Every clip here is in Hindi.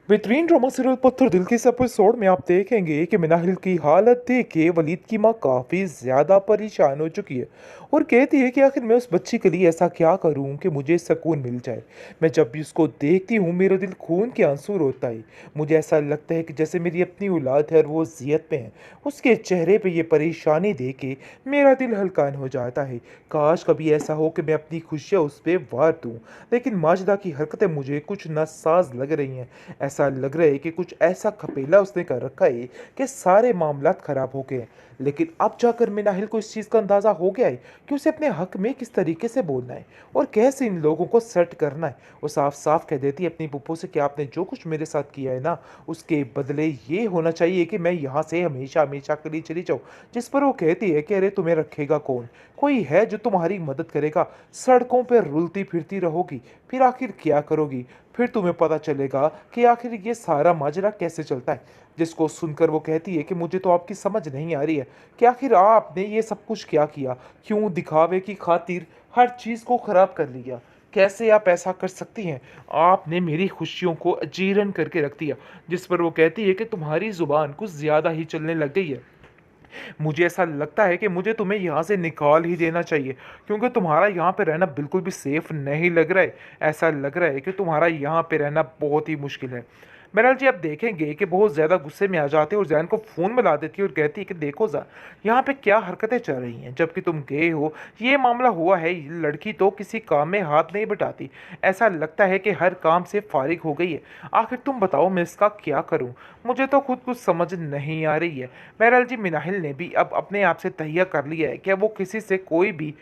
बेहतरीन ड्रामा सीरियल पत्थर दिल के इस एपिसोड में आप देखेंगे कि मिनाहिल की हालत देख के वलीद की माँ काफ़ी ज़्यादा परेशान हो चुकी है और कहती है कि आखिर मैं उस बच्ची के लिए ऐसा क्या करूं कि मुझे सुकून मिल जाए। मैं जब भी उसको देखती हूँ मेरा दिल खून के आंसू रोता है। मुझे ऐसा लगता है कि जैसे मेरी अपनी औलाद है और वो ज़ियत में है। उसके चेहरे पे ये परेशानी देख के मेरा दिल हल्का हो जाता है। काश कभी ऐसा हो कि मैं अपनी खुशियाँ उस पर वार दूँ, लेकिन माजिदा की हरकतें मुझे कुछ नासाज लग रही हैं। ऐसा लग रहा है कि कुछ ऐसा खपेला उसने कर रखा है कि सारे मामलात खराब हो गए हैं। लेकिन अब जाकर मिनाहिल को इस चीज़ का अंदाज़ा हो गया है कि उसे अपने हक में किस तरीके से बोलना है और कैसे इन लोगों को सेट करना है। वो साफ साफ कह देती है अपनी पुप्पो से कि आपने जो कुछ मेरे साथ किया है ना, उसके बदले ये होना चाहिए कि मैं यहाँ से हमेशा हमेशा के लिए चली जाऊँ। जिस पर वो कहती है कि अरे तुम्हें रखेगा कौन, कोई है जो तुम्हारी मदद करेगा? सड़कों पर रुलती फिरती रहोगी, फिर आखिर क्या करोगी? फिर तुम्हें पता चलेगा कि आखिर ये सारा माजरा कैसे चलता है। जिसको सुनकर वो कहती है कि मुझे तो आपकी समझ नहीं आ रही है कि आखिर आपने ये सब कुछ क्या किया, क्यों दिखावे की खातिर हर चीज़ को खराब कर लिया। कैसे आप ऐसा कर सकती हैं? आपने मेरी खुशियों को अजीरन करके रख दिया। जिस पर वो कहती है कि तुम्हारी जुबान कुछ ज़्यादा ही चलने लग गई है। मुझे ऐसा लगता है कि मुझे तुम्हें यहाँ से निकाल ही देना चाहिए, क्योंकि तुम्हारा यहाँ पे रहना बिल्कुल भी सेफ नहीं लग रहा है। ऐसा लग रहा है कि तुम्हारा यहाँ पे रहना बहुत ही मुश्किल है। बहरहाल जी, आप देखेंगे कि बहुत ज़्यादा गुस्से में आ जाते हैं और जैन को फ़ोन मिला देती है और कहती है कि देखो ज़ा, यहाँ पे क्या हरकतें चल रही हैं। जबकि तुम गए हो, ये मामला हुआ है, ये लड़की तो किसी काम में हाथ नहीं बटाती। ऐसा लगता है कि हर काम से फारिग हो गई है। आखिर तुम बताओ मैं इसका क्या करूँ? मुझे तो खुद कुछ समझ नहीं आ रही है। बहरहाल जी, मिनाहिल ने भी अब अपने आप से तहिया कर लिया है कि अब वो किसी से कोई भी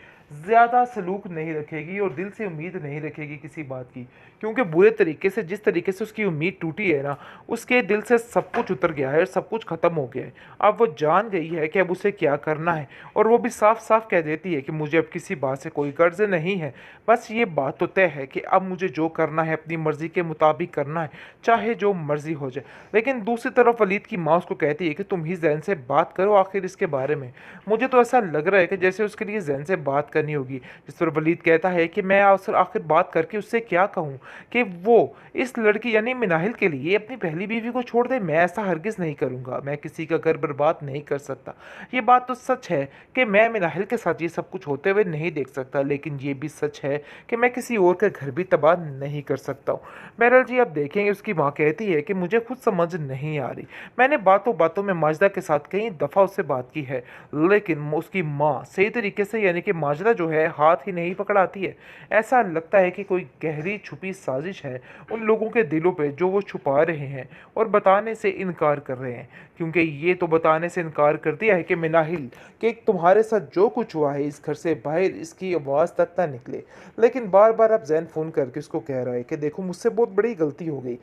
ज़्यादा सलूक नहीं रखेगी और दिल से उम्मीद नहीं रखेगी किसी बात की, क्योंकि बुरे तरीके से जिस तरीके से उसकी उम्मीद टूटी है ना, उसके दिल से सब कुछ उतर गया है और सब कुछ ख़त्म हो गया है। अब वो जान गई है कि अब उसे क्या करना है और वो भी साफ साफ कह देती है कि मुझे अब किसी बात से कोई कर्ज नहीं है। बस ये बात तो तय है कि अब मुझे जो करना है अपनी मर्ज़ी के मुताबिक करना है, चाहे जो मर्ज़ी हो जाए। लेकिन दूसरी तरफ वलीद की माँ उसको कहती है कि तुम ही जैन से बात करो आखिर इसके बारे में। मुझे तो ऐसा लग रहा है कि जैसे उसके लिए जैन से बात करनी होगी। जिस पर वलीद कहता है कि मैं आखिर बात करके उससे क्या कहूँ कि वो इस लड़की यानी मिनाहिल के लिए अपनी पहली बीवी को छोड़ दे। मैं ऐसा हरगिज़ नहीं करूँगा, मैं किसी का घर बर्बाद नहीं कर सकता। ये बात तो सच है कि मैं मिनाहिल के साथ ये सब कुछ होते हुए नहीं देख सकता, लेकिन ये भी सच है कि मैं किसी और का घर भी तबाह नहीं कर सकता हूँ। बहरहाल जी, आप देखेंगे उसकी माँ कहती है कि मुझे खुद समझ नहीं आ रही। मैंने बातों बातों में माजिदा के साथ कई दफ़ा उससे बात की है, लेकिन उसकी माँ सही तरीके से यानी कि माजिदा जो है हाथ ही नहीं पकड़ाती है। ऐसा लगता है कि कोई गहरी छुपी साजिश है उन लोगों के दिलों पे जो वो छुपा रहे हैं और बताने से इनकार कर रहे हैं, क्योंकि ये तो बताने से इनकार कर दिया है कि मिनाहिल कि तुम्हारे साथ जो कुछ हुआ है इस घर से बाहर इसकी आवाज़ तक ना निकले। लेकिन बार बार अब जैन फ़ोन करके उसको कह रहा है कि देखो मुझसे बहुत बड़ी गलती हो गई,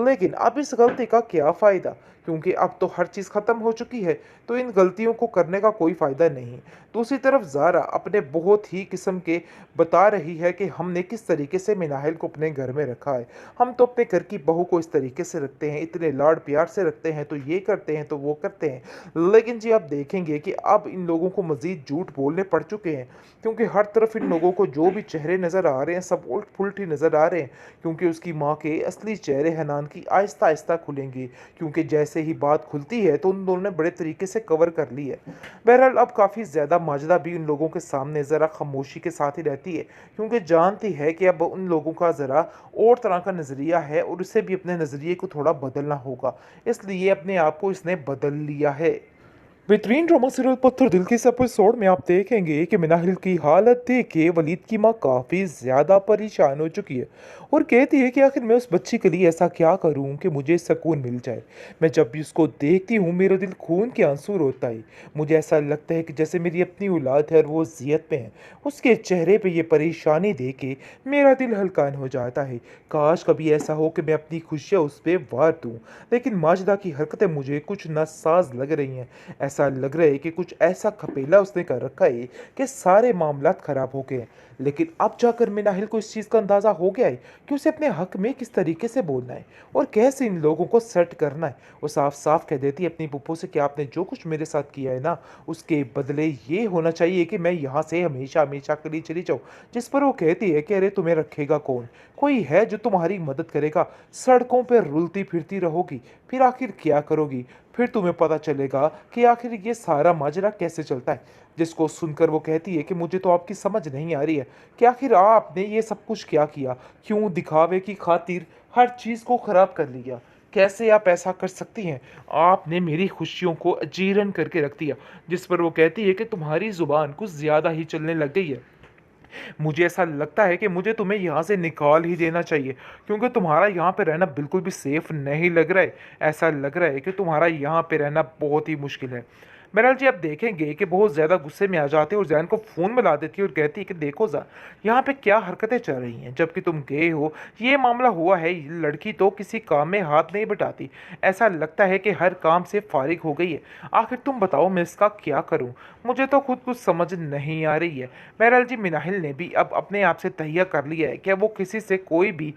लेकिन अब इस गलती का क्या फ़ायदा, क्योंकि अब तो हर चीज़ ख़त्म हो चुकी है, तो इन गलतियों को करने का कोई फ़ायदा नहीं। दूसरी तरफ ज़ारा अपने बहुत ही किस्म के बता रही है कि हमने किस तरीके से मिनाहिल को अपने घर में रखा है। हम तो अपने घर की बहू को इस तरीके से रखते हैं, इतने लाड प्यार से रखते हैं, तो ये करते हैं तो वो करते हैं। लेकिन जी, आप देखेंगे कि अब इन लोगों को मज़ीद झूठ बोलने पड़ चुके हैं, क्योंकि हर तरफ इन लोगों को जो भी चेहरे नज़र आ रहे हैं सब उलट पुलट ही नज़र आ रहे हैं। क्योंकि उसकी माँ के असली चेहरे हनान की आहिस्ता आहिस्ता खुलेंगे, क्योंकि जैसे ही बात खुलती है तो उन दोनों ने बड़े तरीके से कवर कर ली है। बहरहाल अब काफ़ी ज़्यादा माजदा भी उन लोगों के सामने ज़रा खामोशी के साथ ही रहती है, क्योंकि जानती है कि अब उन लोगों का ज़रा और तरह का नज़रिया है और उसे भी अपने नज़रिए को थोड़ा बदलना होगा। इसलिए अपने आप को इसने बदल लिया है। बेहतरीन ड्रामा सीरियल पत्थर दिल के इस एपिसोड में आप देखेंगे कि मिनाहिल की हालत देख के वलीद की माँ काफ़ी ज़्यादा परेशान हो चुकी है और कहती है कि आखिर मैं उस बच्ची के लिए ऐसा क्या करूं कि मुझे सुकून मिल जाए। मैं जब भी उसको देखती हूँ मेरा दिल खून के आंसू रोता है। मुझे ऐसा लगता है कि जैसे मेरी अपनी औलाद है और वो ज़ियत में है। उसके चेहरे पे ये परेशानी देख के मेरा दिल हल्का हो जाता है। काश कभी ऐसा हो कि मैं अपनी खुशियाँ उस पर वार दूँ, लेकिन माजिदा की हरकतें मुझे कुछ नासाज लग रही हैं। ऐसा लग रहा है कि कुछ ऐसा खपेला उसने कर रखा है कि सारे मामलात खराब हो गए हैं। लेकिन अब जाकर मिनाहिल को इस चीज़ का अंदाज़ा हो गया है कि उसे अपने हक में किस तरीके से बोलना है और कैसे इन लोगों को सेट करना है। वो साफ साफ कह देती है अपनी पुप्पो से कि आपने जो कुछ मेरे साथ किया है ना, उसके बदले ये होना चाहिए कि मैं यहाँ से हमेशा हमेशा के लिए चली जाऊँ। जिस पर वो कहती है कि अरे तुम्हें रखेगा कौन, कोई है जो तुम्हारी मदद करेगा, सड़कों पर रुलती फिरती रहोगी, फिर आखिर क्या करोगी, फिर तुम्हें पता चलेगा कि आखिर ये सारा माजरा कैसे चलता है। जिसको सुनकर वो कहती है कि मुझे तो आपकी समझ नहीं आ रही है कि आखिर आपने ये सब कुछ क्या किया, क्यों दिखावे की खातिर हर चीज़ को खराब कर लिया, कैसे आप ऐसा कर सकती हैं, आपने मेरी खुशियों को अजीरन करके रख दिया। जिस पर वो कहती है कि तुम्हारी जुबान कुछ ज़्यादा ही चलने लग गई है। मुझे ऐसा लगता है कि मुझे तुम्हें यहाँ से निकाल ही देना चाहिए, क्योंकि तुम्हारा यहाँ पे रहना बिल्कुल भी सेफ नहीं लग रहा है। ऐसा लग रहा है कि तुम्हारा यहाँ पे रहना बहुत ही मुश्किल है। बहरहाल जी, आप देखेंगे कि बहुत ज़्यादा गुस्से में आ जाते हैं और जैन को फ़ोन मिला देती है और कहती है कि देखो ज़ा, यहाँ पे क्या हरकतें चल रही हैं, जबकि तुम गए हो, ये मामला हुआ है, ये लड़की तो किसी काम में हाथ नहीं बटाती। ऐसा लगता है कि हर काम से फारिग हो गई है। आखिर तुम बताओ मैं इसका क्या करूँ? मुझे तो खुद कुछ समझ नहीं आ रही है। बहरहाल जी, मिनाहिल ने भी अब अपने आप से तहिया कर लिया है कि अब वो किसी से कोई भी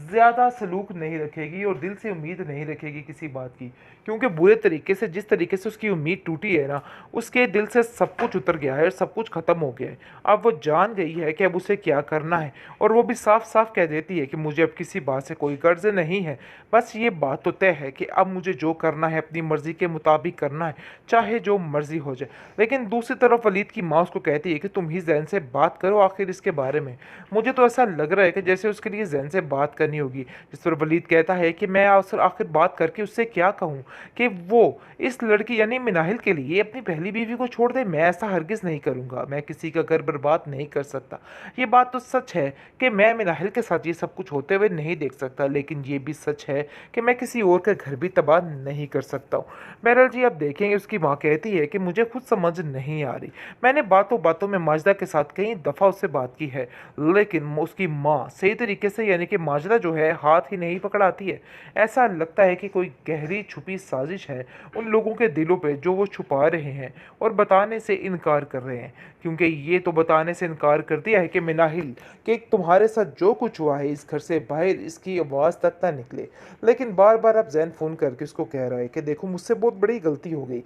ज़्यादा सलूक नहीं रखेगी और दिल से उम्मीद नहीं रखेगी किसी बात की, क्योंकि बुरे तरीके से जिस तरीके से उसकी उम्मीद टूटी है ना, उसके दिल से सब कुछ उतर गया है और सब कुछ ख़त्म हो गया है। अब वो जान गई है कि अब उसे क्या करना है और वो भी साफ साफ कह देती है कि मुझे अब किसी बात से कोई गर्ज नहीं है। बस ये बात तो तय है कि अब मुझे जो करना है अपनी मर्ज़ी के मुताबिक करना है, चाहे जो मर्ज़ी हो जाए। लेकिन दूसरी तरफ वलीद की माँ उसको कहती है कि तुम ही जैन से बात करो आखिर इसके बारे में। मुझे तो ऐसा लग रहा है कि जैसे उसके लिए जैन से बात करनी होगी। जिस पर वलीद कहता है कि मैं आखिर बात करके उससे क्या कहूँ कि वो इस लड़की यानी मिनाहिल के लिए अपनी पहली बीवी को छोड़ दे। मैं ऐसा हरगिज़ नहीं करूँगा, मैं किसी का घर बर्बाद नहीं कर सकता। ये बात तो सच है कि मैं मिनाहिल के साथ ये सब कुछ होते हुए नहीं देख सकता, लेकिन ये भी सच है कि मैं किसी और का घर भी तबाह नहीं कर सकता हूँ। बहरहाल जी, आप देखेंगे उसकी माँ कहती है कि मुझे खुद समझ नहीं आ रही। मैंने बातों बातों में माजिदा के साथ कई दफ़ा उससे बात की है, लेकिन उसकी माँ सही तरीके से यानी कि माजिदा जो है हाथ ही नहीं पकड़ाती है। ऐसा लगता है कि कोई गहरी छुपी साजिश है उन लोगों के दिलों पे जो वो छुपा रहे हैं और बताने से इनकार कर रहे हैं, क्योंकि ये तो बताने से इनकार कर दिया है कि मिनाहिल, कि तुम्हारे साथ जो कुछ हुआ है इस घर से बाहर इसकी आवाज़ तक ना निकले। लेकिन बार बार अब जैन फ़ोन करके उसको कह रहा है कि देखो मुझसे बहुत बड़ी गलती हो गई,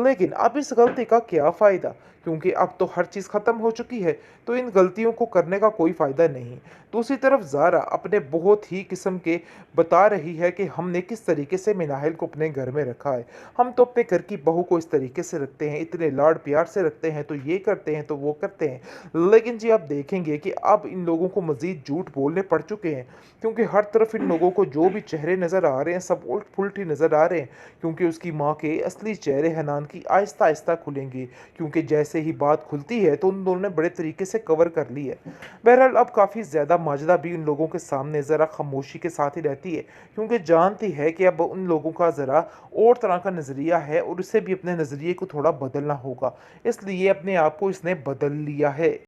लेकिन अब इस गलती का क्या फ़ायदा, क्योंकि अब तो हर चीज़ ख़त्म हो चुकी है, तो इन गलतियों को करने का कोई फ़ायदा नहीं। दूसरी तरफ ज़ारा अपने बहुत ही किस्म के बता रही है कि हमने किस तरीके से मिनाहिल को अपने घर में रखा है। हम तो अपने घर की बहू को इस तरीके से रखते हैं, इतने लाड प्यार से रखते हैं, तो ये करते हैं तो वो करते हैं। लेकिन जी, आप देखेंगे कि अब इन लोगों को मज़ीद झूठ बोलने पड़ चुके हैं, क्योंकि हर तरफ इन लोगों को जो भी चेहरे नज़र आ रहे हैं सब उलट-पुलट ही नज़र आ रहे हैं, क्योंकि उसकी माँ के असली चेहरे हनान की आहिस्ता-आहिस्ता खुलेंगे, क्योंकि जैसे ही बात खुलती है तो उन दोनों ने बड़े तरीके से कवर कर ली है। बहरहाल अब काफ़ी ज़्यादा माजिदा भी उन लोगों के सामने ज़रा खामोशी के साथ ही रहती है, क्योंकि जानती है कि अब उन लोगों का ज़रा और तरह का नज़रिया है और उसे भी अपने नज़रिए को थोड़ा बदलना होगा। इसलिए अपने आप को इसने बदल लिया है।